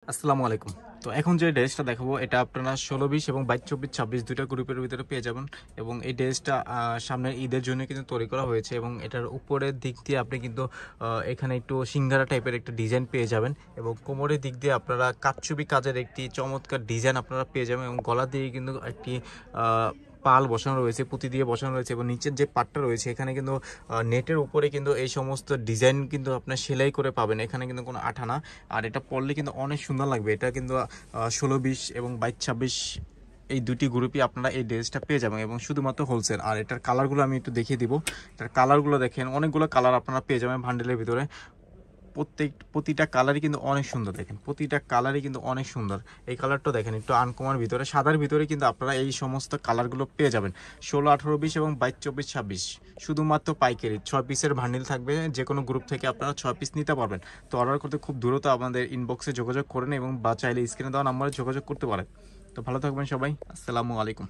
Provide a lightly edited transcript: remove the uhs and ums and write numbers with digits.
আসসালামু আলাইকুম। তো এখন যে ড্রেসটা দেখাবো এটা আপনারা ১৬-২০ এবং ২২-২৪-২৬ ২টা গ্রুপের ভিতরে পেয়ে যাবেন এবং এই ড্রেসটা সামনের ঈদের জন্য কিন্তু তৈরি করা হয়েছে এবং এটার উপরের দিক দিয়ে আপনি কিন্তু এখানে একটু সিঙ্গারা টাইপের একটা ডিজাইন পেয়ে যাবেন এবং কোমরের দিক দিয়ে আপনারা কারচুপি কাজের একটি চমৎকার ডিজাইন আপনারা পেয়ে যাবেন এবং গলা দিয়ে কিন্তু একটি পাল বসানো রয়েছে, পুঁতি দিয়ে বসানো রয়েছে এবং নিচের যে পাটটা রয়েছে এখানে কিন্তু নেটের উপরে কিন্তু এই সমস্ত ডিজাইন কিন্তু আপনার সেলাই করে পাবেন। এখানে কিন্তু কোনো আঠা না। আর এটা পরলে কিন্তু অনেক সুন্দর লাগবে। এটা কিন্তু ১৬-২০ এবং ২২-২৬ এই দুটি গ্রুপই আপনারা এই ড্রেসটা পেয়ে যাবেন এবং শুধুমাত্র হোলসেল। আর এটার কালারগুলো আমি একটু দেখিয়ে দিব। এটার কালারগুলো দেখেন, অনেকগুলো কালার আপনারা পেয়ে যাবেন বান্ডেলের ভিতরে। প্রতিটা কালারই কিন্তু অনেক সুন্দর। দেখেন প্রতিটা কালারই কিন্তু অনেক সুন্দর। এই কালারটা দেখেন একটু আনকমন ভিতরে, সাদার ভিতরে কিন্তু আপনারা এই সমস্ত কালারগুলো পেয়ে যাবেন। ১৬-১৮-২০ এবং ২২-২৪-২৬ শুধুমাত্র পাইকারি ৬ পিসের বান্ডিল থাকবে। যে কোনো গ্রুপ থেকে আপনারা ৬ পিস নিতে পারবেন। তো অর্ডার করতে খুব দ্রুত আমাদের ইনবক্সে যোগাযোগ করেন এবং বা চাইলে স্ক্রিনে দেওয়া নাম্বারে যোগাযোগ করতে পারেন। তো ভালো থাকবেন সবাই। আসসালামু আলাইকুম।